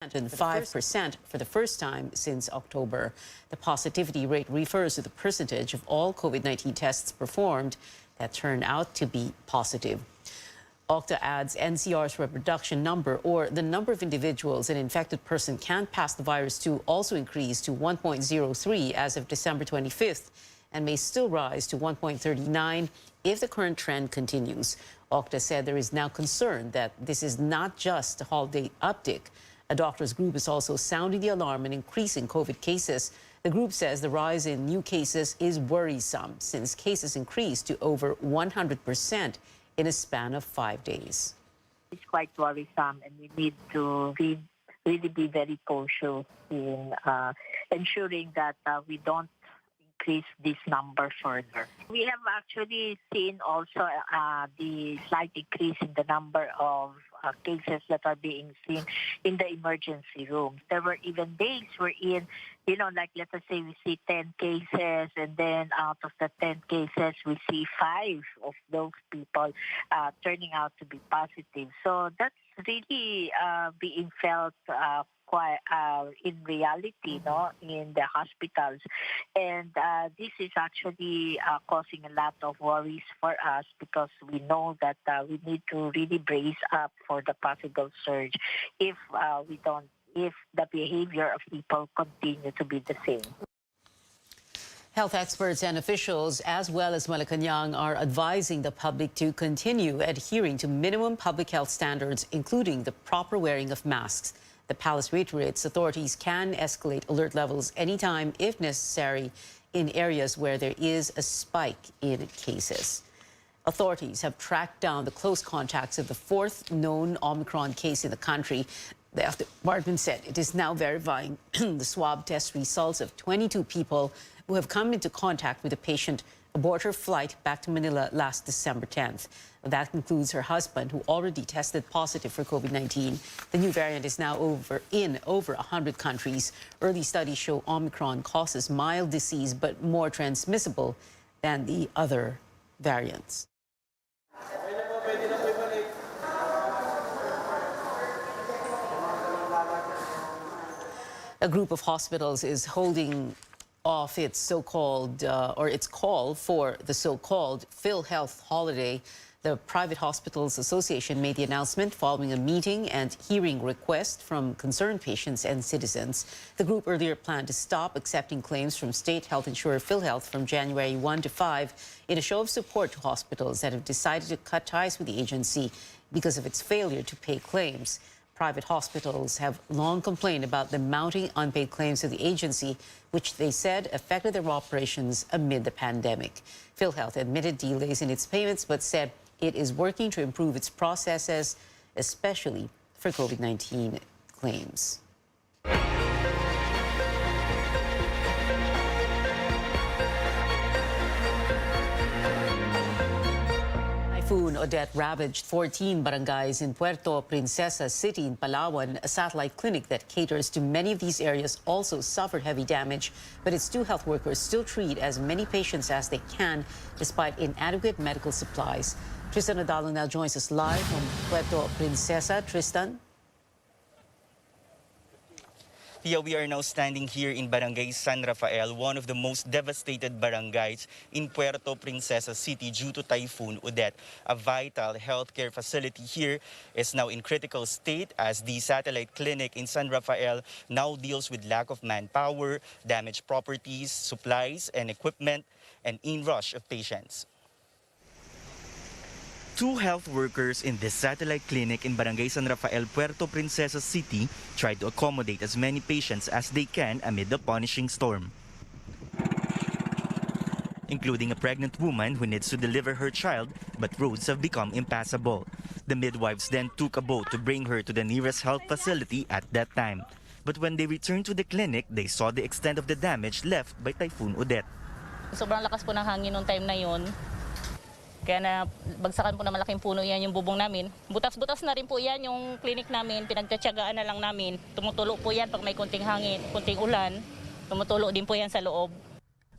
and 5% for the first time since October. The positivity rate refers to the percentage of all COVID-19 tests performed that turn out to be positive. OCTA adds NCR's reproduction number, or the number of individuals an infected person can pass the virus to, also increased to 1.03 as of December 25th and may still rise to 1.39 if the current trend continues. OCTA said there is now concern that this is not just a holiday uptick. A doctors group is also sounding the alarm and increasing COVID cases. The group says the rise in new cases is worrisome since cases increased to over 100% in a span of 5 days. It's quite worrisome, and we need to really be very cautious in ensuring that we don't increase this number further. We have actually seen also the slight increase in the number of cases that are being seen in the emergency room. There were even days wherein, like let us say we see 10 cases, and then out of the 10 cases, we see 5 of those people turning out to be positive. So that's really being felt quite in reality, in the hospitals. And this is actually causing a lot of worries for us, because we know that we need to really brace up for the possible surge if the behavior of people continue to be the same. Health experts and officials, as well as Malacanang, are advising the public to continue adhering to minimum public health standards, including the proper wearing of masks. The palace reiterates authorities can escalate alert levels anytime if necessary in areas where there is a spike in cases. Authorities have tracked down the close contacts of the 4th known Omicron case in the country. The health department said it is now verifying the swab test results of 22 people who have come into contact with the patient aboard her flight back to Manila last December 10th. That includes her husband, who already tested positive for COVID-19. The new variant is now in over 100 countries. Early studies show Omicron causes mild disease but more transmissible than the other variants. A group of hospitals is holding off its so-called, its call for the so-called PhilHealth holiday. The Private Hospitals Association made the announcement following a meeting and hearing request from concerned patients and citizens. The group earlier planned to stop accepting claims from state health insurer PhilHealth from January 1 to 5 in a show of support to hospitals that have decided to cut ties with the agency because of its failure to pay claims. Private hospitals have long complained about the mounting unpaid claims to the agency, which they said affected their operations amid the pandemic. PhilHealth admitted delays in its payments, but said it is working to improve its processes, especially for COVID-19 claims. Typhoon Odette ravaged 14 barangays in Puerto Princesa City in Palawan. A satellite clinic that caters to many of these areas also suffered heavy damage, but its 2 health workers still treat as many patients as they can despite inadequate medical supplies. Tristan Nadalo now joins us live from Puerto Princesa. Tristan? Tia, we are now standing here in Barangay San Rafael, one of the most devastated barangays in Puerto Princesa City due to Typhoon Odette. A vital healthcare facility here is now in critical state as the satellite clinic in San Rafael now deals with lack of manpower, damaged properties, supplies and equipment, and in-rush of patients. 2 health workers in this satellite clinic in Barangay San Rafael, Puerto Princesa City tried to accommodate as many patients as they can amid the punishing storm, including a pregnant woman who needs to deliver her child, but roads have become impassable. The midwives then took a boat to bring her to the nearest health facility at that time. But when they returned to the clinic, they saw the extent of the damage left by Typhoon Odette. Sobrang lakas po ng hangin noong time na yon. Kaya na bagsakan po na malaking puno yan yung bubong namin. Butas-butas na rin po yan yung clinic namin. Pinagtatsagaan na lang namin. Tumutulo po yan pag may kunting hangin, kunting ulan. Tumutulo din po yan sa loob.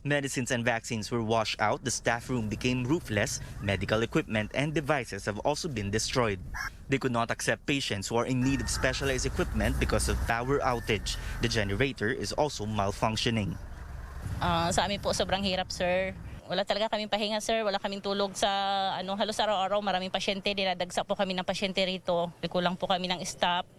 Medicines and vaccines were washed out, the staff room became roofless, medical equipment and devices have also been destroyed. They could not accept patients who are in need of specialized equipment because of power outage. The generator is also malfunctioning. Sa amin po sobrang hirap, sir. Wala talaga kaming pahinga, sir. Wala kaming tulog sa halos araw-araw. Maraming pasyente, dinadagsa po kami ng pasyente rito. Kulang po kami ng staff.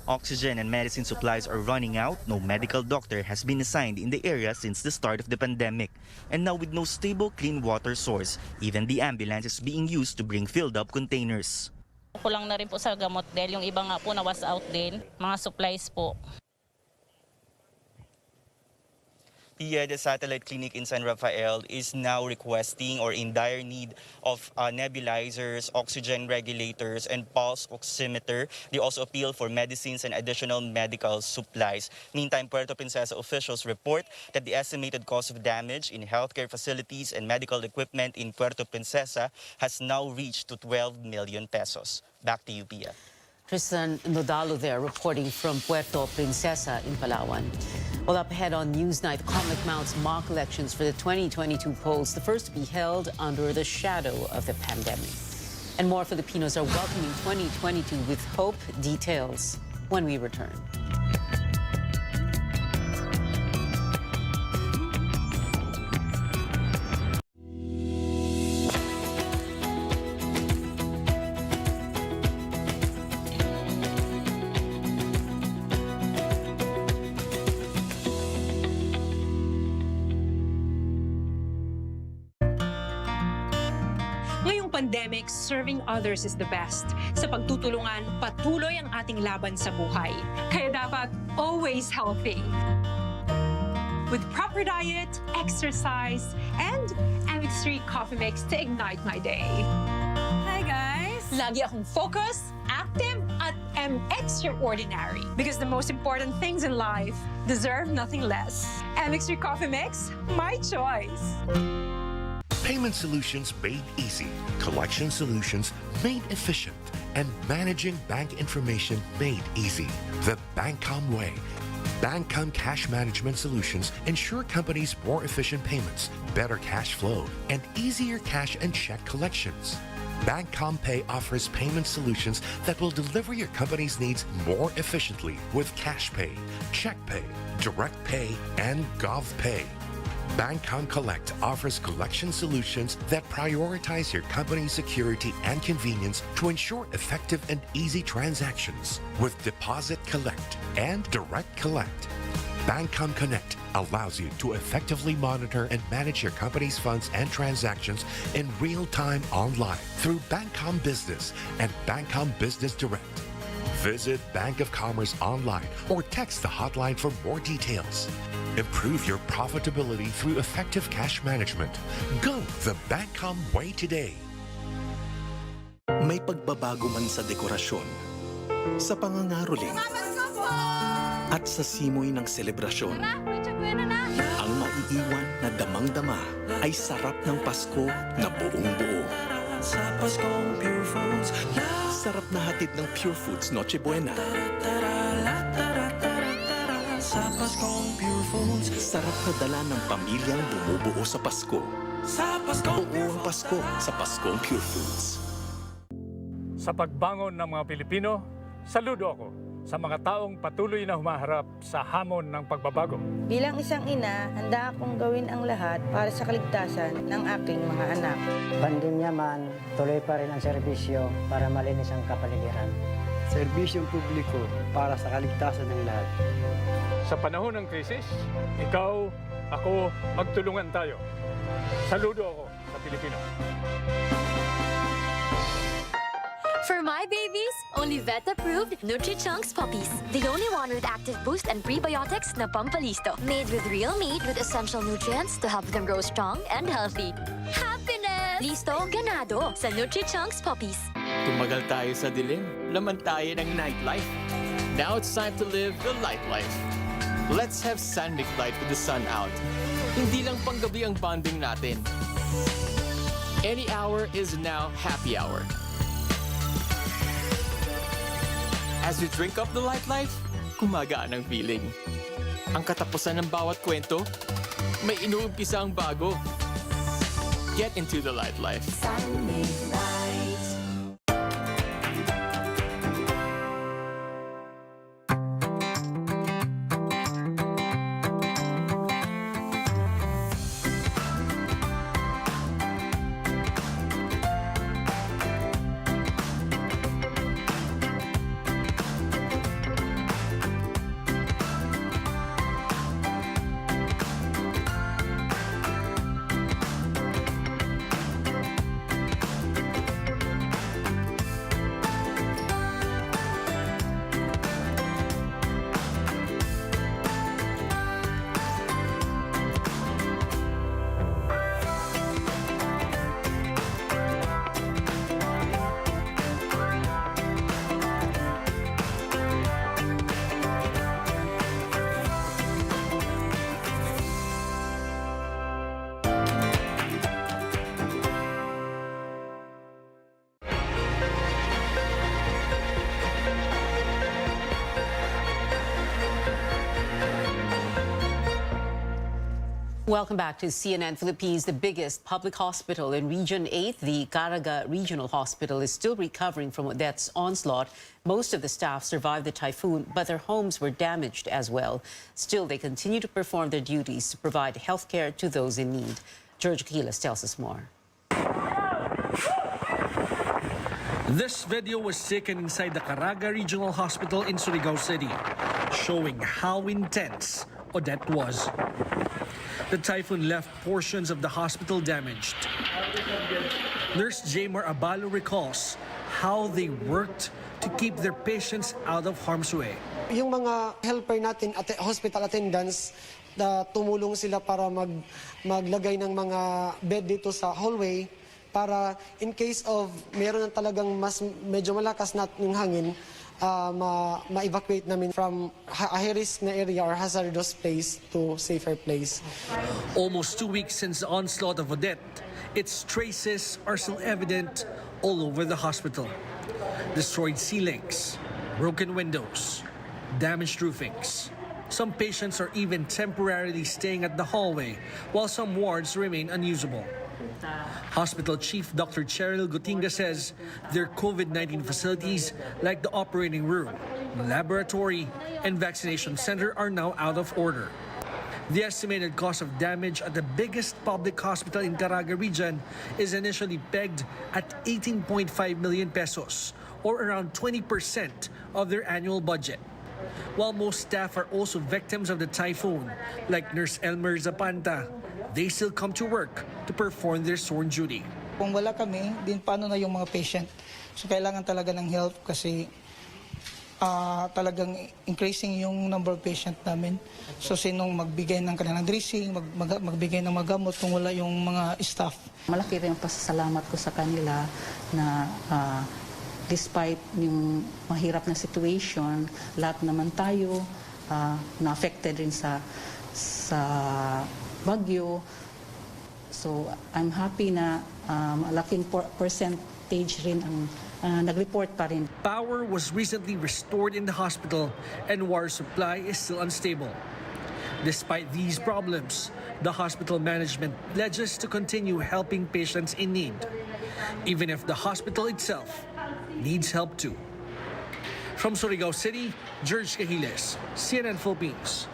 Oxygen and medicine supplies are running out. No medical doctor has been assigned in the area since the start of the pandemic. And now with no stable clean water source, even the ambulance is being used to bring filled up containers. Kulang na rin po sa gamot dahil yung iba nga po na was out din. Mga supplies po. The satellite clinic in San Rafael is now requesting or in dire need of nebulizers, oxygen regulators, and pulse oximeter. They also appeal for medicines and additional medical supplies. Meantime, Puerto Princesa officials report that the estimated cost of damage in healthcare facilities and medical equipment in Puerto Princesa has now reached to 12 million pesos. Back to you, Pia. Tristan Nodalo there reporting from Puerto Princesa in Palawan. Well, up ahead on Newsnight, Comelec mounts mock elections for the 2022 polls, the first to be held under the shadow of the pandemic. And more Filipinos are welcoming 2022 with hope. Details when we return. Ngayong pandemic, serving others is the best. Sa pagtutulungan, patuloy ang ating laban sa buhay. Kaya dapat always healthy. With proper diet, exercise, and MX3 coffee mix to ignite my day. Hi guys! Lagi akong focused, active, at extraordinary. Because the most important things in life deserve nothing less. MX3 coffee mix, my choice. Payment solutions made easy, collection solutions made efficient, and managing bank information made easy. The Bancom way. Bancom cash management solutions ensure companies more efficient payments, better cash flow, and easier cash and check collections. Bancom Pay offers payment solutions that will deliver your company's needs more efficiently with Cash Pay, Check Pay, Direct Pay, and GovPay. Bancom Collect offers collection solutions that prioritize your company's security and convenience to ensure effective and easy transactions with Deposit Collect and Direct Collect. Bancom Connect allows you to effectively monitor and manage your company's funds and transactions in real time online through Bancom Business and Bancom Business Direct. Visit Bank of Commerce online or text the hotline for more details. Improve your profitability through effective cash management. Go the Bancom way today. May pagbabago man sa dekorasyon, sa pangangaroling, at sa simoy ng selebrasyon. Ang maiiwan na damang-dama ay sarap ng Pasko na buong-buo. Sa Paskong Pure Foods, sarap na hatid ng Pure Foods Noche Buena. Sa Paskong Pure Foods, sarap na dala ng pamilyang bumubuo sa Pasko. Sa Paskong Buong Pasko sa Paskong Pure Foods. Sa pagbangon ng mga Pilipino, saludo ako sa mga taong patuloy na humaharap sa hamon ng pagbabago. Bilang isang ina, handa akong gawin ang lahat para sa kaligtasan ng aking mga anak. Pandemya man, tuloy pa rin ang serbisyo para malinis ang kapaligiran. Serbisyong publiko para sa kaligtasan ng lahat. Sa panahon ng krisis, ikaw, ako, magtulungan tayo. Saludo ako sa Pilipino. For my babies, only vet-approved Nutri-Chunks puppies. The only one with active boost and prebiotics na Pampalisto. Made with real meat with essential nutrients to help them grow strong and healthy. Happiness! Listo, ganado sa Nutri-Chunks puppies. Tumagal tayo sa dilim, laman tayo ng nightlife. Now it's time to live the light life. Let's have San Mig Light with the sun out. Hindi lang panggabi ang bonding natin. Any hour is now happy hour. As we drink up the light life, kumagaan ang feeling. Ang katapusan ng bawat kwento, may inuumpisang bago. Get into the light life. Welcome back to CNN Philippines. The biggest public hospital in Region 8, the Iriga Regional Hospital, is still recovering from Odette's onslaught. Most of the staff survived the typhoon, but their homes were damaged as well. Still, they continue to perform their duties to provide health care to those in need. George Quiles tells us more. This video was taken inside the Iriga Regional Hospital in Surigao City, showing how intense Odette was. The typhoon left portions of the hospital damaged. Nurse Jamar Abalo recalls how they worked to keep their patients out of harm's way. Yung mga helper natin at hospital attendants, tumulong sila para maglagay ng mga bed dito sa hallway para in case of meron na talagang medyo malakas na yung hangin, ma-evacuate namin from a high-risk na area or hazardous place to safer place. Almost 2 weeks since the onslaught of Odette, its traces are still evident all over the hospital. Destroyed ceilings, broken windows, damaged roofings. Some patients are even temporarily staying at the hallway, while some wards remain unusable. Hospital Chief Dr. Cheryl Gutinga says their COVID-19 facilities, like the operating room, laboratory, and vaccination center, are now out of order. The estimated cost of damage at the biggest public hospital in Iriga region is initially pegged at 18.5 million pesos, or around 20% of their annual budget. While most staff are also victims of the typhoon, like Nurse Elmer Zapanta, they still come to work to perform their sworn duty. Kung wala kami, din paano na yung mga patient? So kailangan talaga ng help kasi talagang increasing yung number of patient namin. So sinong magbigay ng kanilang dressing, magbigay ng mga gamot kung wala yung mga staff. Malaki rin ang pasasalamat ko sa kanila na despite yung mahirap na situation, lahat naman tayo na-affected rin sa bagyo. So I'm happy na malaking percentage rin ang nag-report pa rin. Power was recently restored in the hospital and water supply is still unstable. Despite these problems, the hospital management pledges to continue helping patients in need, even if the hospital itself needs help too. From Surigao City, George Cahiles, CNN Philippines.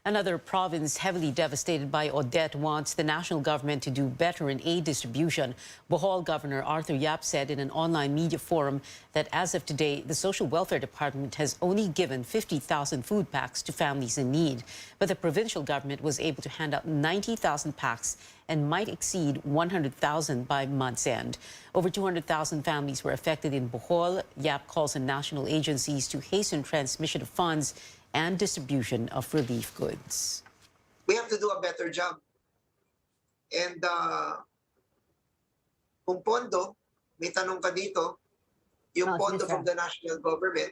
Another province heavily devastated by Odette wants the national government to do better in aid distribution. Bohol Governor Arthur Yap said in an online media forum that as of today, the Social Welfare Department has only given 50,000 food packs to families in need. But the provincial government was able to hand out 90,000 packs and might exceed 100,000 by month's end. Over 200,000 families were affected in Bohol. Yap calls on national agencies to hasten transmission of funds and distribution of relief goods. We have to do a better job. And kung pondo, may tanong ka dito, yung pondo from the national government,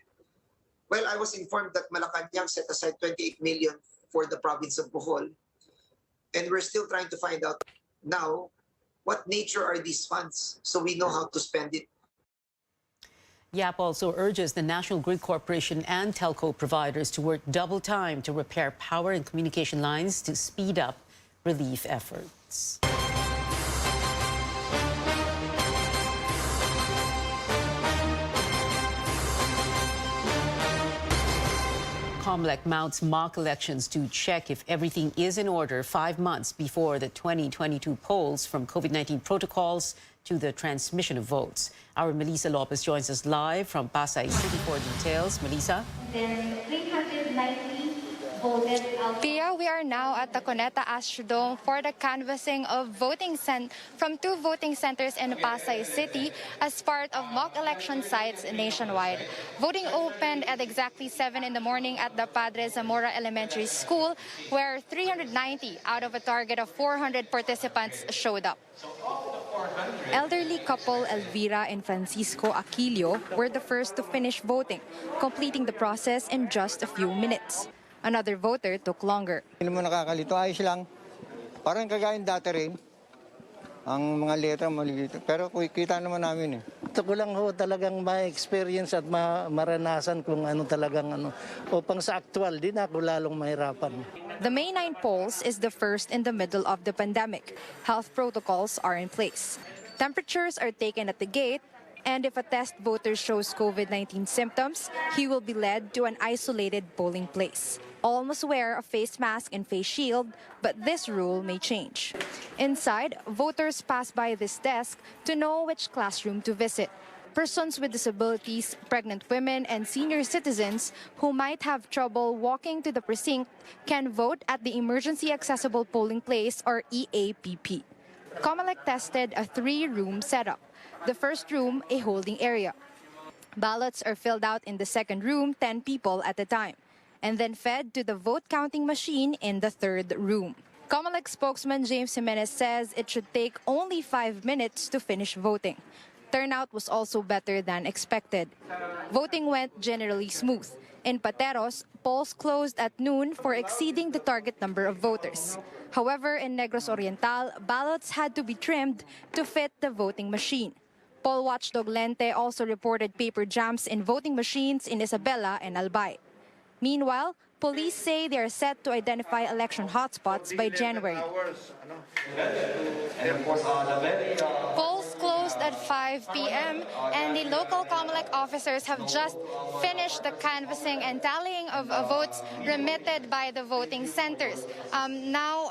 well, I was informed that Malacanang set aside 28 million for the province of Bohol. And we're still trying to find out now what nature are these funds so we know how to spend it. Yap also urges the National Grid Corporation and telco providers to work double time to repair power and communication lines to speed up relief efforts. COMELEC mounts mock elections to check if everything is in order 5 months before the 2022 polls, from COVID-19 protocols to the transmission of votes. Our Melissa Lopez joins us live from Pasay City for details. Melissa? Pia, we are now at the Cuneta Astrodome for the canvassing of from 2 voting centers in Pasay City as part of mock election sites nationwide. Voting opened at exactly 7 in the morning at the Padre Zamora Elementary School, where 390 out of a target of 400 participants showed up. Elderly couple Elvira and Francisco Aquilio were the first to finish voting, completing the process in just a few minutes. Another voter took longer. Hindi mo nakakalito, ayos lang. Parang kagayang dati rin. Ang mga letra malilito. Pero kita naman namin eh. Ito ko lang ho talagang ma-experience at maranasan kung ano talagang ano. Upang sa actual, di na ako lalong mahirapan. The May 9 polls is the first in the middle of the pandemic. Health protocols are in place. Temperatures are taken at the gate, and if a test voter shows COVID-19 symptoms, he will be led to an isolated polling place. All must wear a face mask and face shield, but this rule may change. Inside, voters pass by this desk to know which classroom to visit. Persons with disabilities, pregnant women, and senior citizens who might have trouble walking to the precinct can vote at the Emergency Accessible Polling Place, or EAPP. COMELEC tested a 3-room setup. The first room, a holding area. Ballots are filled out in the second room, 10 people at a time, and then fed to the vote counting machine in the third room. COMELEC spokesman James Jimenez says it should take only 5 minutes to finish voting. Turnout was also better than expected. Voting went generally smooth. In Pateros, polls closed at noon for exceeding the target number of voters. However, in Negros Oriental, ballots had to be trimmed to fit the voting machine. Poll watchdog Lente also reported paper jams in voting machines in Isabela and Albay. Meanwhile, police say they are set to identify election hotspots by January. Polls closed at 5 p.m. and the local COMELEC officers have just finished the canvassing and tallying of votes remitted by the voting centers. Now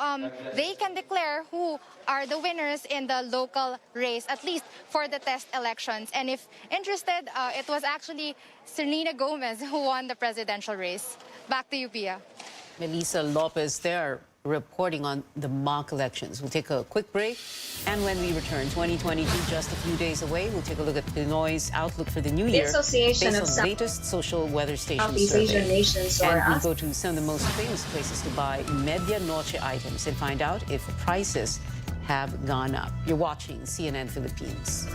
they can declare who are the winners in the local race, at least for the test elections. And if interested, it was actually Selena Gomez who won the presidential race. Back to you, Pia. Melissa Lopez there reporting on the mock elections. We'll take a quick break, and when we return, 2022 just a few days away, we'll take a look at Pinoy's outlook for the new year Association based on the latest social weather station survey. And we go to some of the most famous places to buy medianoche items and find out if prices have gone up. You're watching CNN Philippines.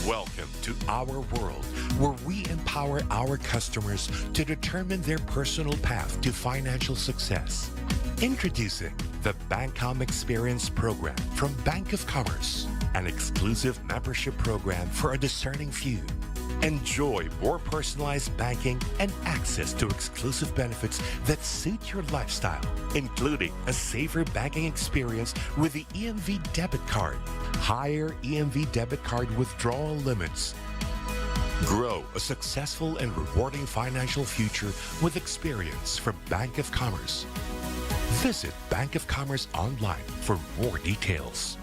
Welcome to our world, where we empower our customers to determine their personal path to financial success. Introducing the Bancom Experience Program from Bank of Commerce, an exclusive membership program for a discerning few. Enjoy more personalized banking and access to exclusive benefits that suit your lifestyle, including a safer banking experience with the EMV debit card, higher EMV debit card withdrawal limits. Grow a successful and rewarding financial future with experience from Bank of Commerce. Visit Bank of Commerce online for more details.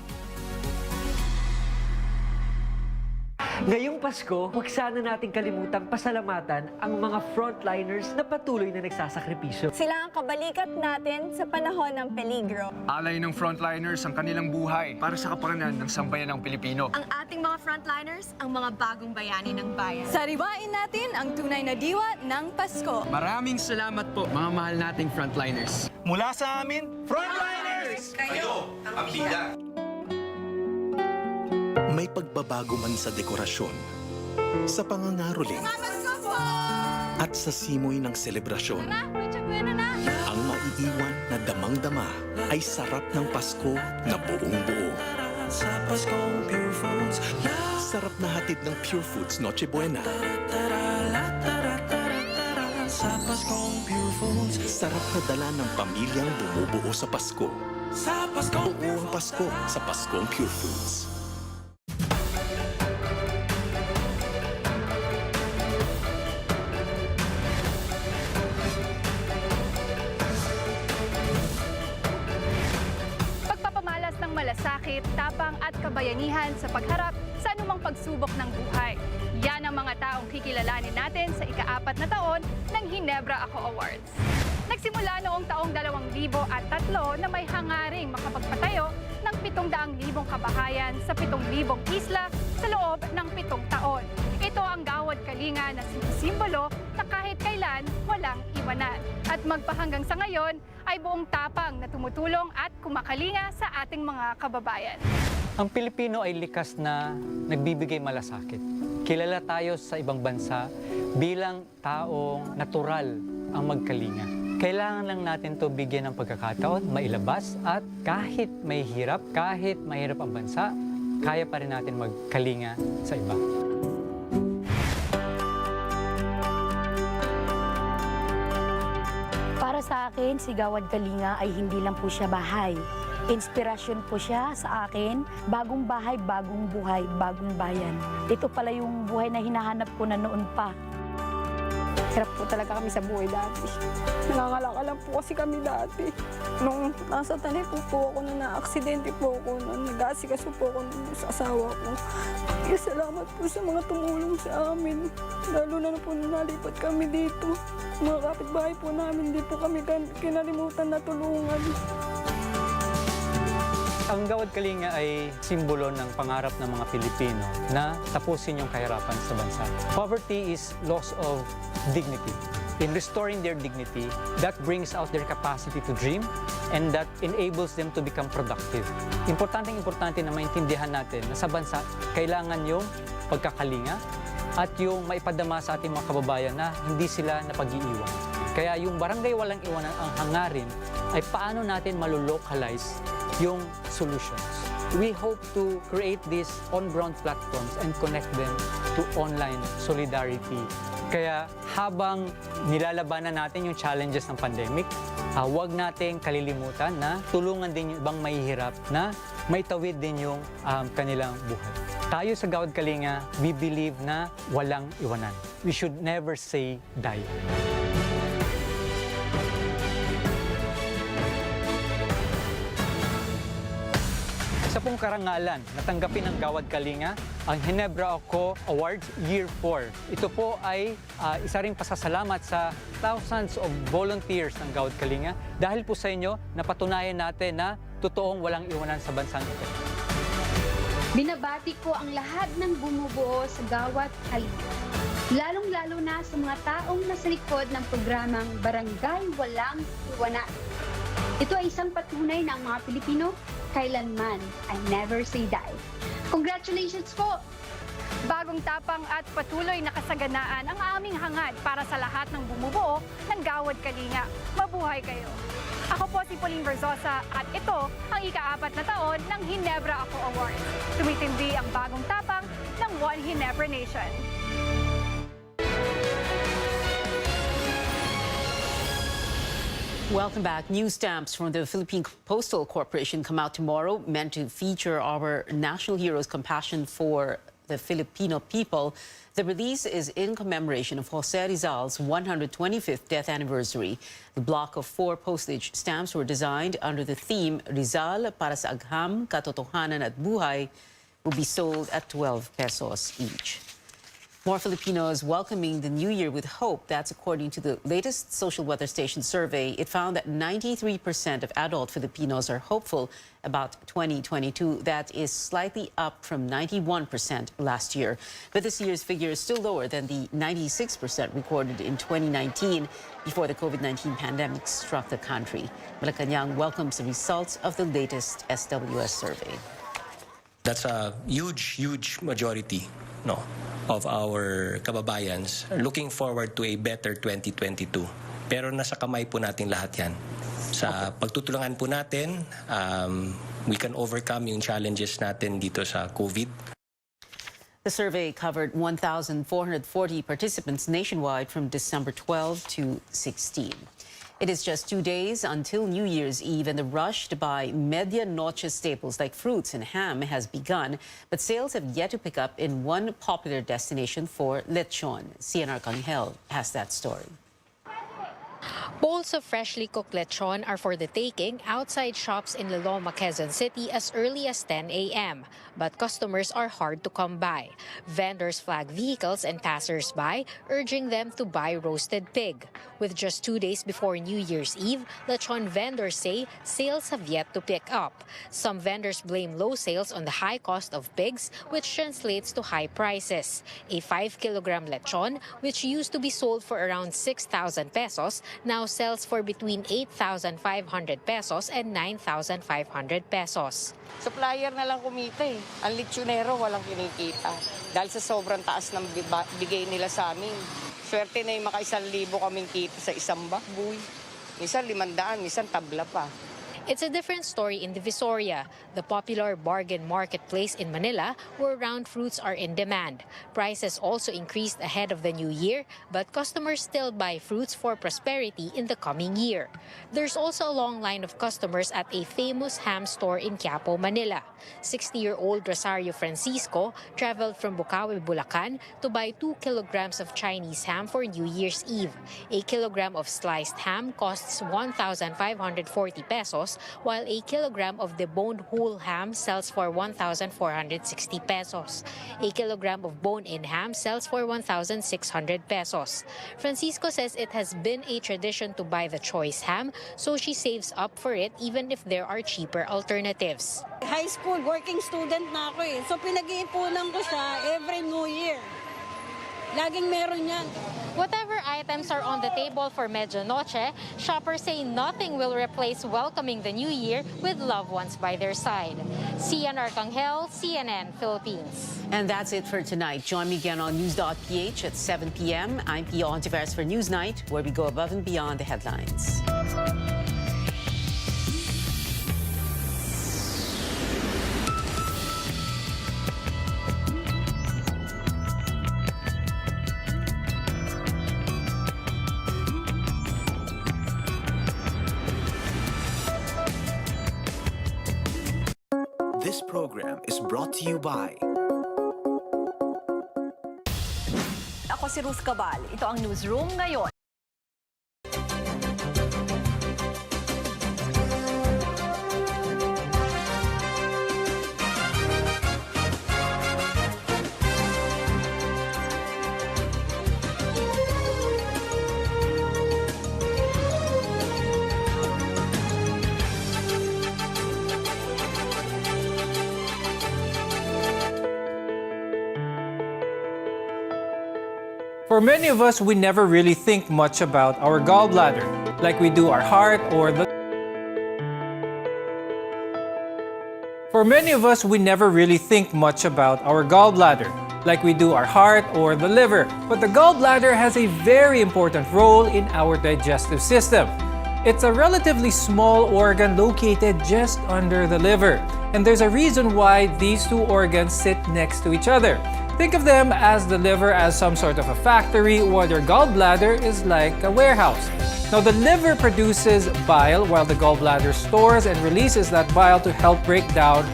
Ngayong Pasko, huwag sana nating kalimutang pasalamatan ang mga frontliners na patuloy na nagsasakripisyo. Sila ang kabalikat natin sa panahon ng peligro. Alay ng frontliners ang kanilang buhay para sa kapakanan ng sambayan ng Pilipino. Ang ating mga frontliners, ang mga bagong bayani ng bayan. Sariwain natin ang tunay na diwa ng Pasko. Maraming salamat po, mga mahal nating frontliners. Mula sa amin, Frontliners! Kayo ang bida. May pagbabago man sa dekorasyon, sa pangangaroling, at sa simoy ng selebrasyon. Ang maiiwan na damang damang-dama ay sarap ng Pasko na buong-buo. Sarap na hatid ng Pure Foods Noche Buena. Sarap na dala ng pamilyang bumubuo sa Pasko. Buo ang Pasko sa Paskong Pure Foods. Pagpapamalas ng malasakit, tapang at kabayanihan sa pagharap sa anumang pagsubok ng buhay. Yan ang mga taong kikilalanin natin sa ika-4 na taon ng Ginebra Ako Awards. Nagsimula noong taong 2003 na may hangaring makapagpatayo ng 700,000 kabahayan sa 7,000 isla sa loob ng 7 taon. Ito ang Gawad Kalinga na sinisimbolo na kahit kailan walang iwanan. At magpahanggang sa ngayon ay buong tapang na tumutulong at kumakalinga sa ating mga kababayan. Ang Pilipino ay likas na nagbibigay malasakit. Kilala tayo sa ibang bansa bilang taong natural ang magkalinga. Kailangan lang natin to bigyan ng pagkakataon, mailabas at kahit may hirap, kahit mahirap ang bansa, kaya pa rin natin magkalinga sa iba. Para sa akin, si Gawad Kalinga ay hindi lang po siya bahay. Inspirasyon po siya sa akin, bagong bahay, bagong buhay, bagong bayan. Ito pala yung buhay na hinahanap ko na noon pa. Hirap po talaga kami sa buhay dati. Nangangalaka lang po kasi kami dati. Nung nasa tanay po ako na na-aksidente po ako, nag-aasikaso po ako sa asawa ko. Kaya salamat po sa mga tumulong sa amin. Lalo na po nalipat kami dito. Mga kapitbahay po namin, hindi po kami kinalimutan na tulungan. Ang Gawad Kalinga ay simbolo ng pangarap ng mga Pilipino na tapusin yung kahirapan sa bansa. Poverty is loss of dignity. In restoring their dignity, that brings out their capacity to dream and that enables them to become productive. Importante na maintindihan natin na sa bansa, kailangan yung pagkakalinga at yung maipadama sa ating mga kababayan na hindi sila napag-iiwan. Kaya yung barangay walang iwanan ang hangarin ay paano natin malulocalize yung solutions. We hope to create these on-ground platforms and connect them to online solidarity. Kaya habang nilalabanan natin yung challenges ng pandemic, huwag nating kalilimutan na tulungan din yung ibang mahihirap na maitawid din yung kanilang buhay. Tayo sa Gawad Kalinga, we believe na walang iwanan. We should never say die. Isa pong karangalan na tanggapin ng Gawad Kalinga ang Ginebra Ako Awards Year 4. Ito po ay isa ring pasasalamat sa thousands of volunteers ng Gawad Kalinga dahil po sa inyo napatunayan natin na totoong walang iwanan sa bansang ito. Binabati ko ang lahat ng bumubuo sa Gawad Kalinga. Lalong-lalo na sa mga taong nasa likod ng programang Barangay Walang Iwanan. Ito ay isang patunay ng mga Pilipino kailanman ay never say die. Congratulations po! Bagong tapang at patuloy na kasaganaan ang aming hangad para sa lahat ng bumubuo ng Gawad Kalinga. Mabuhay kayo! Ako po si Pauline Verzosa at ito ang ika-4 na taon ng Ginebra Ako Awards. Tumitindi ang bagong tapang ng One Ginebra Nation. Welcome back. New stamps from the Philippine Postal Corporation come out tomorrow, meant to feature our national heroes' compassion for the Filipino people. The release is in commemoration of Jose Rizal's 125th death anniversary. The block of 4 postage stamps were designed under the theme Rizal para sa agham, katotohanan at buhay will be sold at 12 pesos each. More Filipinos welcoming the new year with hope. That's according to the latest Social Weather Station survey. It found that 93% of adult Filipinos are hopeful about 2022. That is slightly up from 91% last year. But this year's figure is still lower than the 96% recorded in 2019 before the COVID-19 pandemic struck the country. Malacanang welcomes the results of the latest SWS survey. That's a huge majority, of our kababayans looking forward to a better 2022. Pero nasa kamay po natin lahat yan. Sa pagtutulungan po natin, we can overcome yung challenges natin dito sa COVID. The survey covered 1,440 participants nationwide from December 12 to 16. It is just 2 days until New Year's Eve, and the rush to buy medianoche staples like fruits and ham has begun, but sales have yet to pick up in one popular destination for lechon. CNR Kanghel has that story. Bowls of freshly cooked lechon are for the taking outside shops in Loloma, Quezon City as early as 10 a.m. But customers are hard to come by. Vendors flag vehicles and passers-by, urging them to buy roasted pig. With just 2 days before New Year's Eve, lechon vendors say sales have yet to pick up. Some vendors blame low sales on the high cost of pigs, which translates to high prices. A 5-kilogram lechon, which used to be sold for around 6,000 pesos, now sells for between 8,500 pesos and 9,500 pesos. Supplier na lang kumita eh. Ang lechonero walang kinikita. Dahil sa sobrang taas ng bigay nila sa amin. Swerte na yung maka 1,000 kaming kita sa isang bakbuy. Minsan 500, minsan tabla pa. It's a different story in Divisoria, the popular bargain marketplace in Manila, where round fruits are in demand. Prices also increased ahead of the new year, but customers still buy fruits for prosperity in the coming year. There's also a long line of customers at a famous ham store in Quiapo, Manila. 60-year-old Rosario Francisco traveled from Bukawi, Bulacan to buy 2 kilograms of Chinese ham for New Year's Eve. A kilogram of sliced ham costs 1,540 pesos, while a kilogram of deboned whole ham sells for 1,460 pesos. A kilogram of bone-in ham sells for 1,600 pesos. Francisco says it has been a tradition to buy the choice ham, so she saves up for it even if there are cheaper alternatives. High school, working student na ako eh. So pinag-iipunan ko siya every New Year. Laging meron yan. Whatever items are on the table for medianoche, shoppers say nothing will replace welcoming the new year with loved ones by their side. CNR Kanghel, CNN Philippines. And that's it for tonight. Join me again on news.ph at 7 p.m. I'm Pio Ontiveros for Newsnight, where we go above and beyond the headlines. This program is brought to you by... Ako si Ruth Cabal. Ito ang Newsroom ngayon. For many of us, we never really think much about our gallbladder, like we do our heart or the... For many of us, we never really think much about our gallbladder, like we do our heart or the liver. But the gallbladder has a very important role in our digestive system. It's a relatively small organ located just under the liver. And there's a reason why these two organs sit next to each other. Think of them as the liver as some sort of a factory, while your gallbladder is like a warehouse. Now, the liver produces bile, while the gallbladder stores and releases that bile to help break down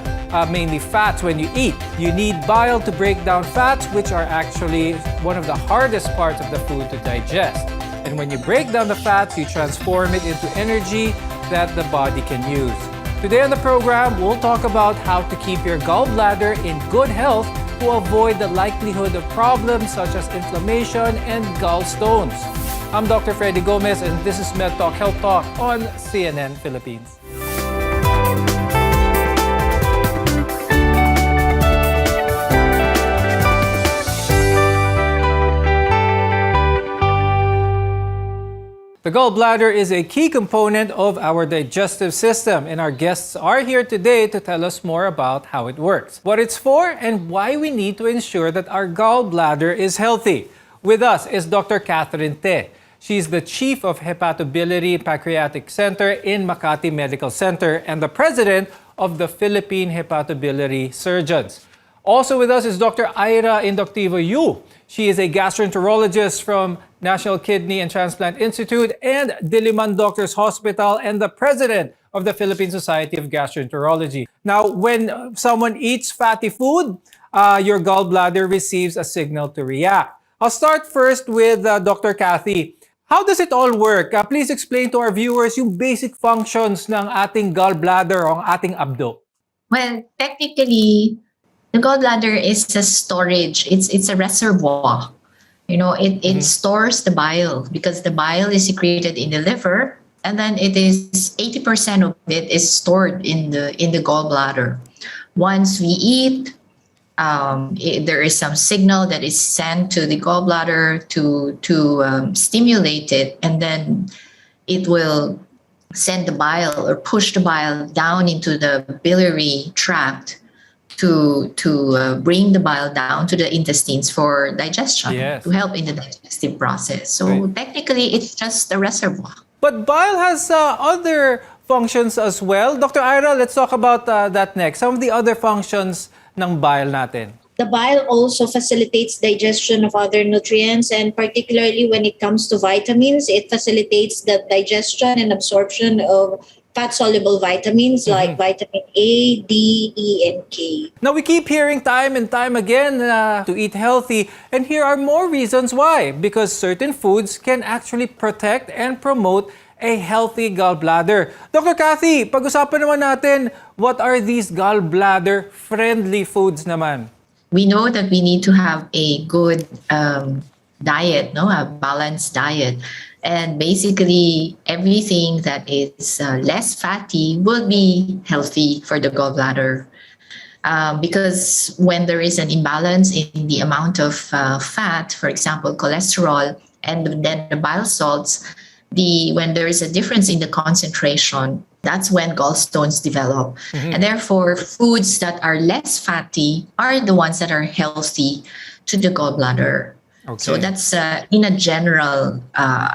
mainly fats when you eat. You need bile to break down fats, which are actually one of the hardest parts of the food to digest. And when you break down the fats, you transform it into energy that the body can use. Today on the program, we'll talk about how to keep your gallbladder in good health to avoid the likelihood of problems such as inflammation and gallstones. I'm Dr. Freddy Gomez, and this is Med Talk Health Talk on CNN Philippines. The gallbladder is a key component of our digestive system, and our guests are here today to tell us more about how it works, what it's for, and why we need to ensure that our gallbladder is healthy. With us is Dr. Catherine Te. She's the Chief of Hepatobiliary Pancreatic Center in Makati Medical Center and the President of the Philippine Hepatobiliary Surgeons. Also with us is Dr. Ira Inductivo Yu. She is a gastroenterologist from National Kidney and Transplant Institute and Diliman Doctors Hospital and the President of the Philippine Society of Gastroenterology. Now, when someone eats fatty food, your gallbladder receives a signal to react. I'll start first with Dr. Kathy. How does it all work? Please explain to our viewers yung basic functions ng ating gallbladder o ang ating abdo. Well, technically, the gallbladder is a storage. It's a reservoir. You know, it stores the bile because the bile is secreted in the liver, and then it is 80% of it is stored in the gallbladder. Once we eat, there is some signal that is sent to the gallbladder to stimulate it, and then it will send the bile or push the bile down into the biliary tract to bring the bile down to the intestines for digestion, to help in the digestive process. So technically, it's just a reservoir. But bile has other functions as well. Dr. Ira, let's talk about that next. Some of the other functions ng bile natin. The bile also facilitates digestion of other nutrients, and particularly when it comes to vitamins, it facilitates the digestion and absorption of fat-soluble vitamins like vitamin A, D, E, and K. Now, we keep hearing time and time again to eat healthy, and here are more reasons why. Because certain foods can actually protect and promote a healthy gallbladder. Dr. Kathy, pag-usapan naman natin, what are these gallbladder-friendly foods naman? We know that we need to have a good diet, a balanced diet. And basically, everything that is less fatty will be healthy for the gallbladder. Because when there is an imbalance in the amount of fat, for example, cholesterol, and then the bile salts, when there is a difference in the concentration, that's when gallstones develop. And therefore, foods that are less fatty are the ones that are healthy to the gallbladder. Okay. So that's in a general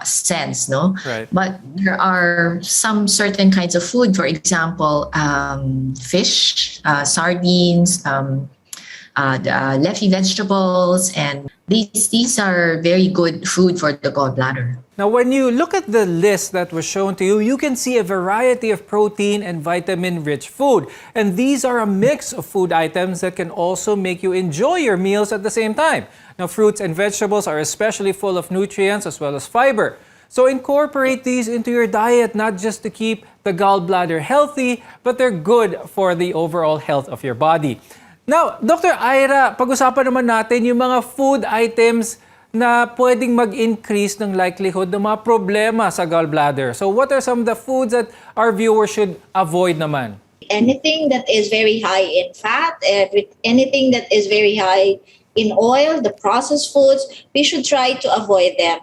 sense, no? Right. But there are some certain kinds of food, for example, fish, sardines, leafy vegetables, and these are very good food for the gallbladder. Now, when you look at the list that was shown to you, you can see a variety of protein and vitamin-rich food. And these are a mix of food items that can also make you enjoy your meals at the same time. Now, fruits and vegetables are especially full of nutrients as well as fiber. So incorporate these into your diet, not just to keep the gallbladder healthy, but they're good for the overall health of your body. Now, Dr. Ira, pag-usapan naman natin yung mga food items na pwedeng mag-increase ng likelihood ng mga problema sa gallbladder. So what are some of the foods that our viewers should avoid naman? Anything that is very high in fat, anything that is very high in oil, the processed foods, we should try to avoid them.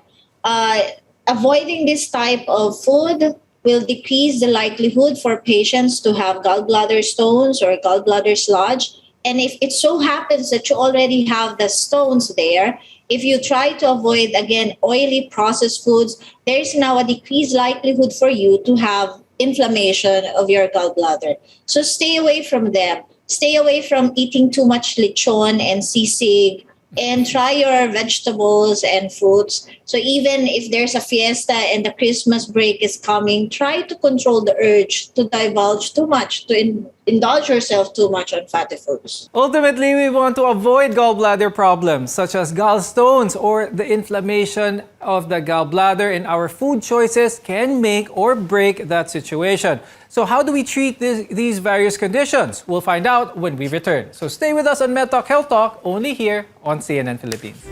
Avoiding this type of food will decrease the likelihood for patients to have gallbladder stones or gallbladder sludge. And if it so happens that you already have the stones there, if you try to avoid, again, oily processed foods, there's now a decreased likelihood for you to have inflammation of your gallbladder. So stay away from them. Stay away from eating too much lechon and sisig, and try your vegetables and fruits. So even if there's a fiesta and the Christmas break is coming, try to control the urge to divulge too much, to indulge yourself too much on fatty foods. Ultimately, we want to avoid gallbladder problems such as gallstones or the inflammation of the gallbladder, and our food choices can make or break that situation. So how do we treat these various conditions? We'll find out when we return. So stay with us on MedTalk Health Talk, only here on CNN Philippines.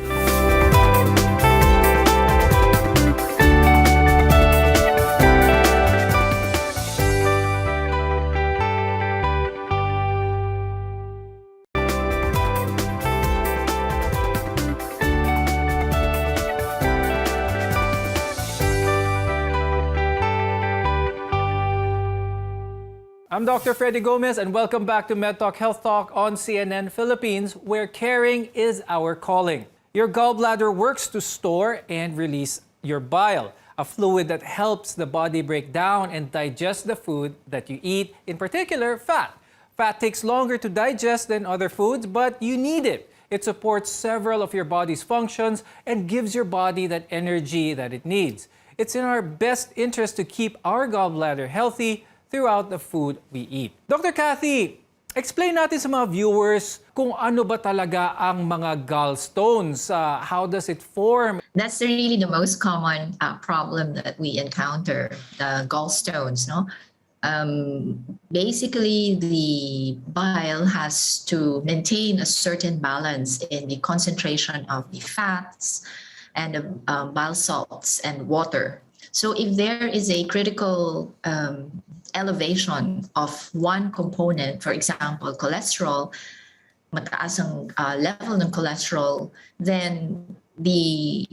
I'm Dr. Freddy Gomez, and welcome back to MedTalk Health Talk on CNN Philippines, where caring is our calling. Your gallbladder works to store and release your bile, a fluid that helps the body break down and digest the food that you eat, in particular, fat. Fat takes longer to digest than other foods, but you need it. It supports several of your body's functions and gives your body that energy that it needs. It's in our best interest to keep our gallbladder healthy throughout the food we eat. Dr. Kathy, explain natin sa mga viewers kung ano ba talaga ang mga gallstones. How does it form? That's really the most common problem that we encounter, the gallstones, no? Basically, the bile has to maintain a certain balance in the concentration of the fats and the bile salts and water. So if there is a critical elevation of one component, for example, cholesterol, mataas ang level ng cholesterol, then the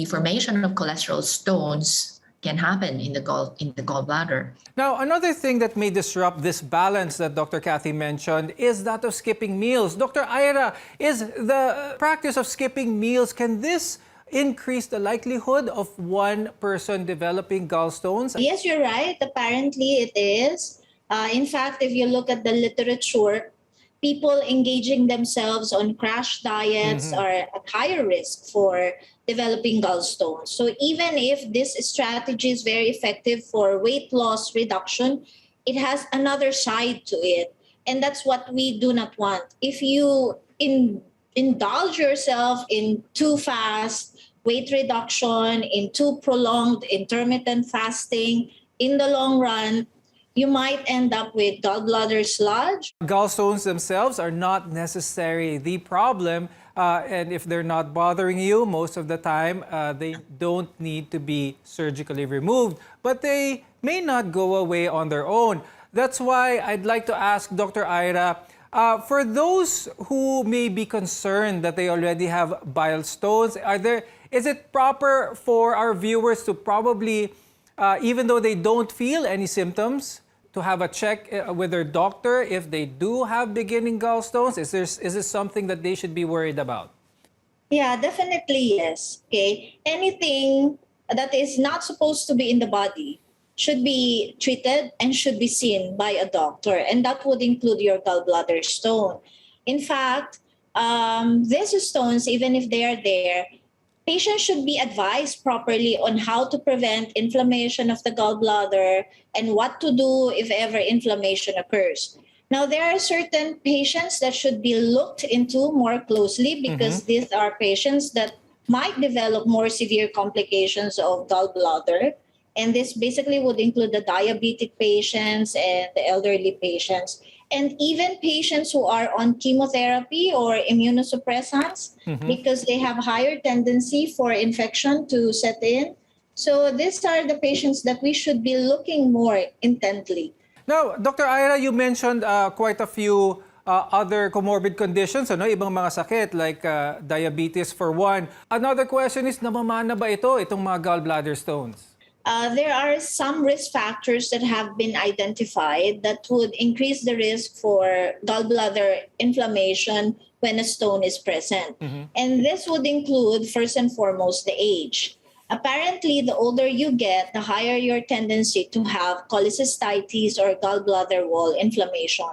formation of cholesterol stones can happen in the gallbladder. Now, another thing that may disrupt this balance that Dr. Kathy mentioned is that of skipping meals. Dr. Ira, is the practice of skipping meals, can this increase the likelihood of one person developing gallstones? Yes, you're right. Apparently it is. In fact, if you look at the literature, people engaging themselves on crash diets are at higher risk for developing gallstones. So even if this strategy is very effective for weight loss reduction, it has another side to it. And that's what we do not want. If you indulge yourself in too fast weight reduction, in too prolonged intermittent fasting, in the long run, you might end up with gallbladder sludge. Gallstones themselves are not necessarily the problem, and if they're not bothering you, most of the time, they don't need to be surgically removed, but they may not go away on their own. That's why I'd like to ask Dr. Ira, for those who may be concerned that they already have bile stones, is it proper for our viewers to probably, even though they don't feel any symptoms, to have a check with their doctor if they do have beginning gallstones? Is this something that they should be worried about? Yeah, definitely yes. Okay, anything that is not supposed to be in the body should be treated and should be seen by a doctor, and that would include your gallbladder stone. In fact, these stones, even if they are there, patients should be advised properly on how to prevent inflammation of the gallbladder and what to do if ever inflammation occurs. Now, there are certain patients that should be looked into more closely because these are patients that might develop more severe complications of gallbladder. And this basically would include the diabetic patients and the elderly patients, and even patients who are on chemotherapy or immunosuppressants because they have higher tendency for infection to set in. So these are the patients that we should be looking more intently. Now, Dr. Ira, you mentioned quite a few other comorbid conditions, ano? Ibang mga sakit like diabetes for one. Another question is, namamana ba itong mga gallbladder stones? There are some risk factors that have been identified that would increase the risk for gallbladder inflammation when a stone is present. And this would include, first and foremost, the age. Apparently, the older you get, the higher your tendency to have cholecystitis or gallbladder wall inflammation.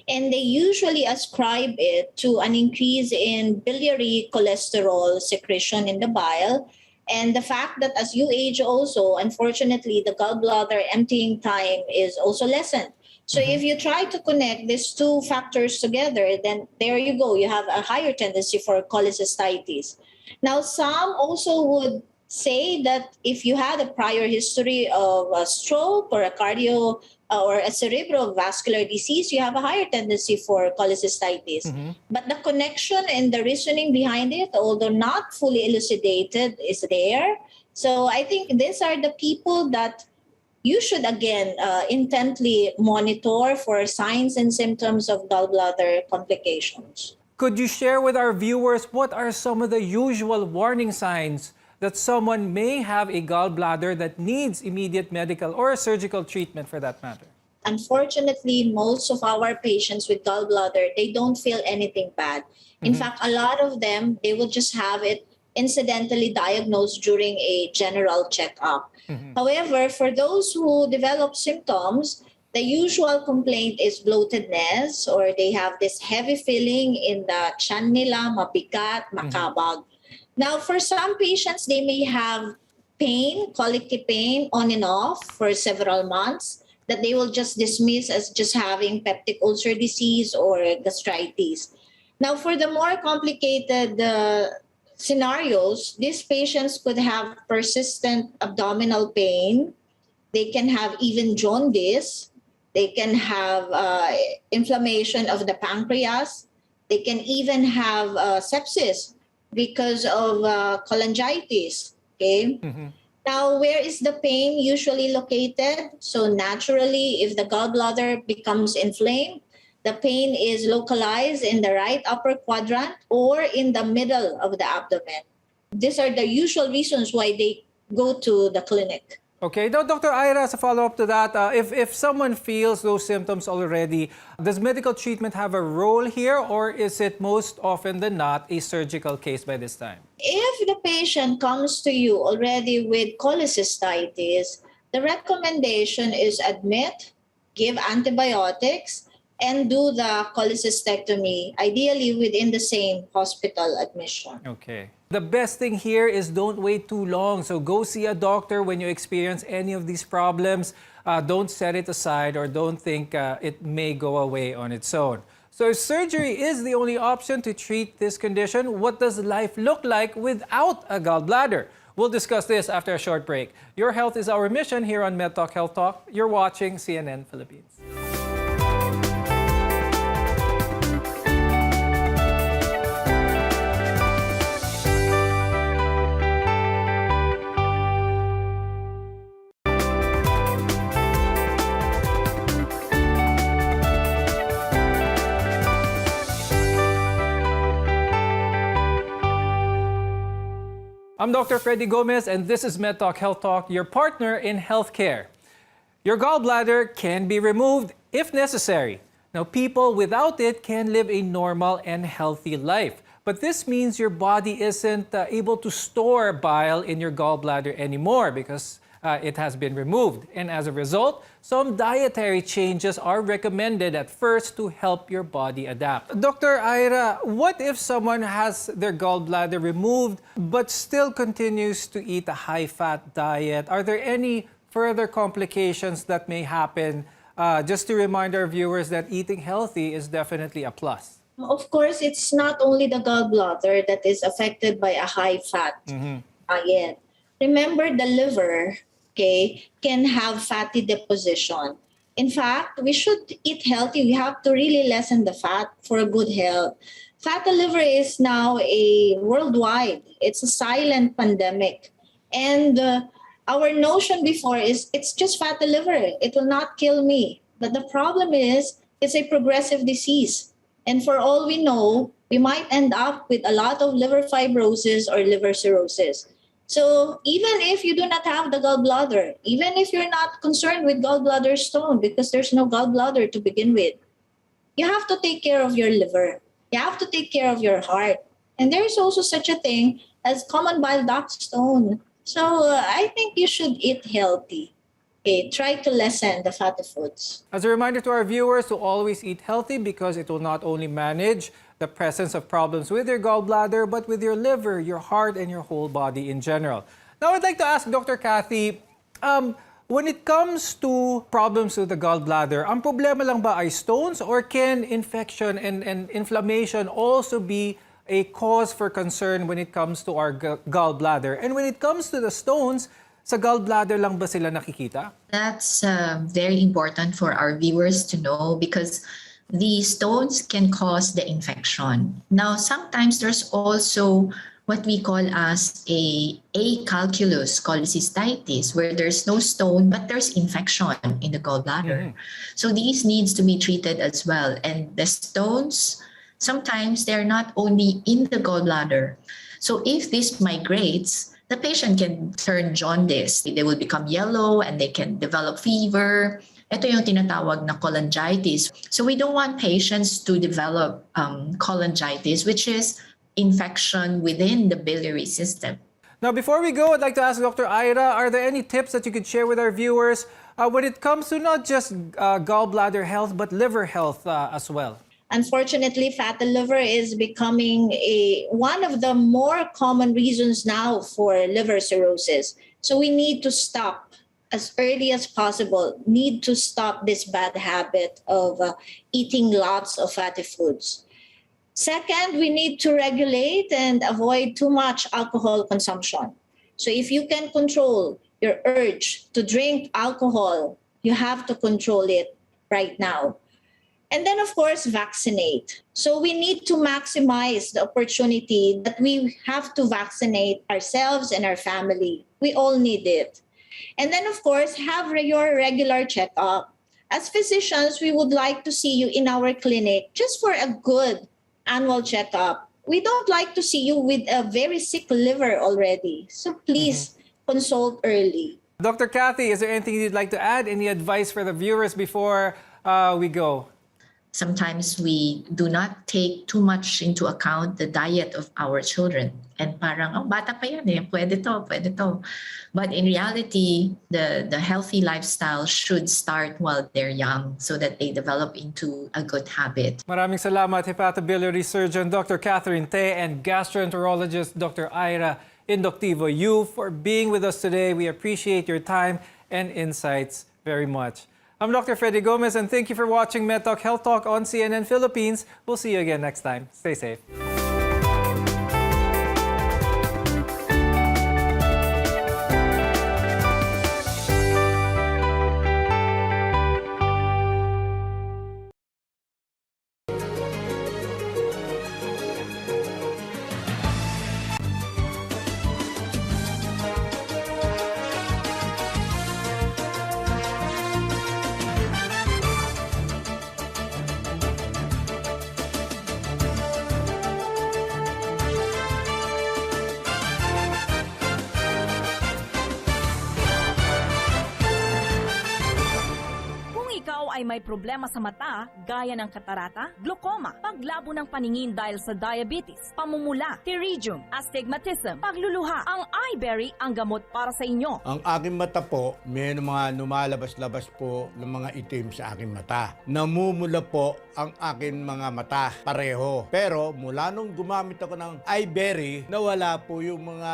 And they usually ascribe it to an increase in biliary cholesterol secretion in the bile, and the fact that as you age also, unfortunately, the gallbladder emptying time is also lessened. So if you try to connect these two factors together, then there you go. You have a higher tendency for cholecystitis. Now, some also would say that if you had a prior history of a stroke or a cardio or a cerebrovascular disease, you have a higher tendency for cholecystitis. But the connection and the reasoning behind it, although not fully elucidated, is there. So I think these are the people that you should, again, intently monitor for signs and symptoms of gallbladder complications. Could you share with our viewers what are some of the usual warning signs that someone may have a gallbladder that needs immediate medical or surgical treatment for that matter? Unfortunately, most of our patients with gallbladder, they don't feel anything bad. In fact, a lot of them, they will just have it incidentally diagnosed during a general checkup. However, for those who develop symptoms, the usual complaint is bloatedness, or they have this heavy feeling in the tiyan nila, mabigat, makabag. Now, for some patients, they may have pain, colicky pain on and off for several months that they will just dismiss as just having peptic ulcer disease or gastritis. Now, for the more complicated scenarios, these patients could have persistent abdominal pain. They can have even jaundice. They can have inflammation of the pancreas. They can even have sepsis because of cholangitis. Okay. Now, where is the pain usually located? So naturally, if the gallbladder becomes inflamed, the pain is localized in the right upper quadrant or in the middle of the abdomen. These are the usual reasons why they go to the clinic. Okay, now Dr. Ira, as a follow-up to that, if someone feels those symptoms already, does medical treatment have a role here, or is it most often than not a surgical case by this time? If the patient comes to you already with cholecystitis, the recommendation is admit, give antibiotics, and do the cholecystectomy, ideally within the same hospital admission. Okay. The best thing here is don't wait too long. So go see a doctor when you experience any of these problems. Don't set it aside or don't think it may go away on its own. So if surgery is the only option to treat this condition, what does life look like without a gallbladder? We'll discuss this after a short break. Your health is our mission here on MedTalk Health Talk. You're watching CNN Philippines. I'm Dr. Freddy Gomez, and this is MedTalk Health Talk, your partner in healthcare. Your gallbladder can be removed if necessary. Now, people without it can live a normal and healthy life. But this means your body isn't able to store bile in your gallbladder anymore because it has been removed. And as a result, some dietary changes are recommended at first to help your body adapt. Dr. Ira, what if someone has their gallbladder removed but still continues to eat a high-fat diet? Are there any further complications that may happen? Just to remind our viewers that eating healthy is definitely a plus. Of course, it's not only the gallbladder that is affected by a high-fat diet. Remember, the liver, can have fatty deposition. In fact, we should eat healthy. We have to really lessen the fat for good health. Fatty liver is now a worldwide. It's a silent pandemic. And our notion before is it's just fatty liver. It will not kill me. But the problem is it's a progressive disease. And for all we know, we might end up with a lot of liver fibrosis or liver cirrhosis. So even if you do not have the gallbladder, even if you're not concerned with gallbladder stone because there's no gallbladder to begin with, you have to take care of your liver. You have to take care of your heart. And there's also such a thing as common bile duct stone. So I think you should eat healthy. Try to lessen the fatty foods. As a reminder to our viewers to always eat healthy because it will not only manage the presence of problems with your gallbladder, but with your liver, your heart, and your whole body in general. Now, I'd like to ask Dr. Kathy, when it comes to problems with the gallbladder, ang problema lang ba ay stones, or can infection and inflammation also be a cause for concern when it comes to our gallbladder? And when it comes to the stones, sa gallbladder lang ba sila nakikita? That's very important for our viewers to know because the stones can cause the infection. Now, sometimes there's also what we call as a acalculous cholecystitis, where there's no stone, but there's infection in the gallbladder. So these needs to be treated as well. And the stones, sometimes they're not only in the gallbladder. So if this migrates, the patient can turn jaundice. They will become yellow and they can develop fever. Ito yung tinatawag na cholangitis. So we don't want patients to develop cholangitis, which is infection within the biliary system. Now, before we go, I'd like to ask Dr. Ira, are there any tips that you could share with our viewers when it comes to not just gallbladder health, but liver health as well? Unfortunately, fatty liver is becoming one of the more common reasons now for liver cirrhosis. So we need to stop as early as possible, need to stop this bad habit of eating lots of fatty foods. Second, we need to regulate and avoid too much alcohol consumption. So if you can control your urge to drink alcohol, you have to control it right now. And then, of course, vaccinate. So we need to maximize the opportunity that we have to vaccinate ourselves and our family. We all need it. And then, of course, have your regular checkup. As physicians, we would like to see you in our clinic just for a good annual checkup. We don't like to see you with a very sick liver already. So please consult early. Dr. Kathy, is there anything you'd like to add? Any advice for the viewers before we go? Sometimes we do not take too much into account the diet of our children. And parang, oh, bata pa yan eh, pwede to. But in reality, the healthy lifestyle should start while they're young so that they develop into a good habit. Maraming salamat, hepatobiliary surgeon Dr. Catherine Te and gastroenterologist Dr. Ira Inductivo Yu for being with us today. We appreciate your time and insights very much. I'm Dr. Freddy Gomez, and thank you for watching MedTalk Health Talk on CNN Philippines. We'll see you again next time. Stay safe. Ay may problema sa mata gaya ng katarata, glaucoma, paglabo ng paningin dahil sa diabetes, pamumula, pterygium, astigmatism, pagluluha, ang eyeberry ang gamot para sa inyo. Ang aking mata po, may mga lumalabas-labas po ng mga itim sa aking mata. Namumula po ang aking mga mata pareho. Pero mula nung gumamit ako ng eyeberry, nawala po yung mga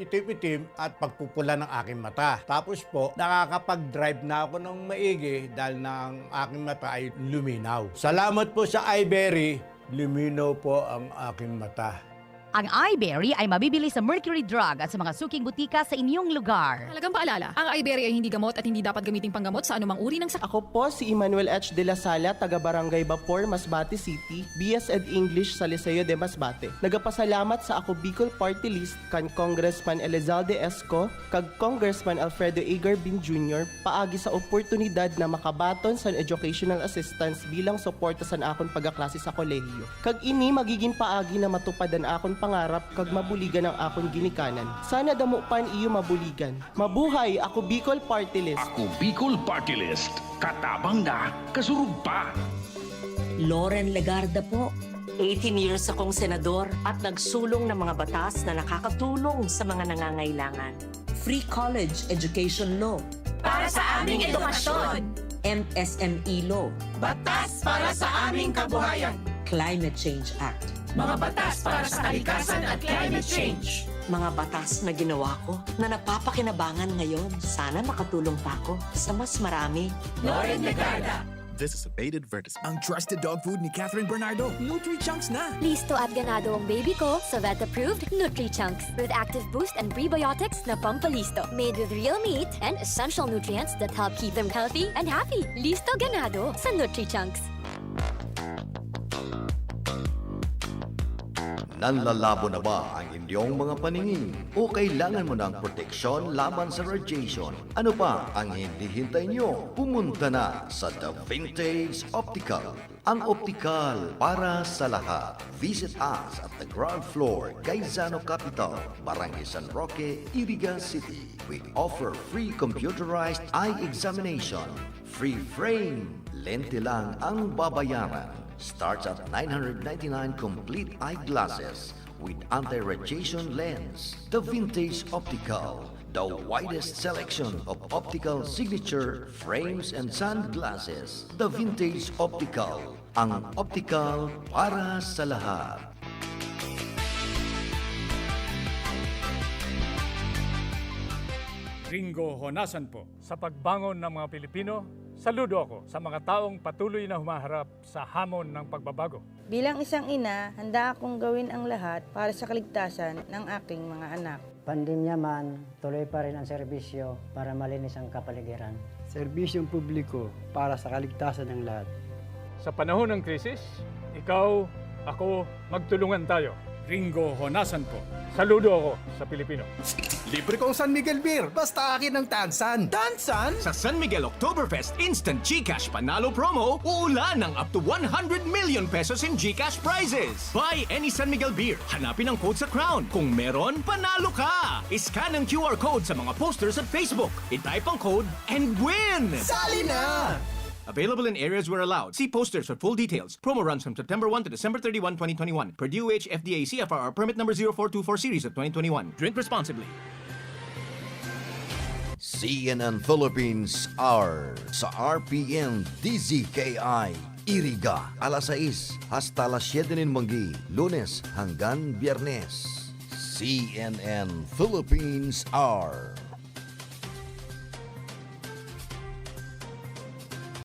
itim-itim at pagpupula ng aking mata. Tapos po, nakakapag-drive na ako ng maigi dahil ng aking mata ay luminaw. Salamat po sa eyeberry, luminaw po ang aking mata. Ang eyeberry ay mabibili sa Mercury Drug at sa mga suking butika sa inyong lugar. Halagang paalala, ang eyeberry ay hindi gamot at hindi dapat gamiting panggamot sa anumang uri ng sakit. Ako po si Emmanuel H. de la Sala, taga Barangay Bapor, Masbate City, BS Ed English sa Liceo de Masbate. Nagapasalamat sa ako Bicol Party List kan Congressman Elizalde Esco, kag Congressman Alfredo Agar Bin Jr. paagi sa oportunidad na makabaton sa educational assistance bilang suporta sa akon pagaklase sa kolehiyo. Kag ini magiging paagi na matupadan akon pangarap kag mabuligan ang akon ginikanan. Sana damo pan iyo mabuligan. Mabuhay, ako Bicol Party List. Ako Bicol Party List. Katabang na, kasurug pa. Loren Legarda po. 18 years akong senador at nagsulong ng mga batas na nakakatulong sa mga nangangailangan. Free college education law. Para sa aming edukasyon. MSME law. Batas para sa aming kabuhayan. Climate Change Act. Mga batas para sa kalikasan at climate change. Mga batas na ginawa ko na napapakinabangan ngayon. Sana makatulong pa ako sa mas marami. Loren Legarda. This is a paid advertisement. Ang trusted dog food ni Catherine Bernardo, Nutri-Chunks na. Listo at ganado ang baby ko sa vet-approved Nutri-Chunks with active boost and prebiotics na pampalisto. Made with real meat and essential nutrients that help keep them healthy and happy. Listo ganado sa Nutri-Chunks. Nanlalabo na ba ang inyong mga paningin? O kailangan mo ng proteksyon laban sa radiation? Ano pa ang hindi hintay nyo? Pumunta na sa The Vintage Optical. Ang optical para sa lahat. Visit us at the ground floor, Gaisano Capital, Barangay San Roque, Iriga City. We offer free computerized eye examination. Free frame. Lente lang ang babayaran. Starts at $999 complete eyeglasses with anti-radiation lens. The Vintage Optical, the widest selection of optical signature frames and sunglasses. The Vintage Optical, ang optical para sa lahat. Ringo Honasan po. Sa pagbangon ng mga Pilipino, saludo ako sa mga taong patuloy na humaharap sa hamon ng pagbabago. Bilang isang ina, handa akong gawin ang lahat para sa kaligtasan ng aking mga anak. Pandemya man, tuloy pa rin ang serbisyo para malinis ang kapaligiran. Serbisyong publiko para sa kaligtasan ng lahat. Sa panahon ng krisis, ikaw, ako, magtulungan tayo. Ringo Honasan po. Saludo ako sa Pilipino. Libre kong San Miguel beer, basta akin ng Tansan. Tansan? Sa San Miguel Oktoberfest Instant GCash Panalo Promo, uulan ng up to 100 million pesos in GCash prizes. Buy any San Miguel beer, hanapin ang code sa crown. Kung meron, panalo ka! Iscan ang QR code sa mga posters at Facebook. I-type ang code and win! Sali na! Available in areas where allowed. See posters for full details. Promo runs from September 1 to December 31, 2021. Per DOH FDA CFR permit number 0424 series of 2021. Drink responsibly. CNN Philippines Hour sa RPN-DZKI Iriga, alas 6 hasta alas 7 ng manggi, Lunes hanggang Biyernes. CNN Philippines Hour.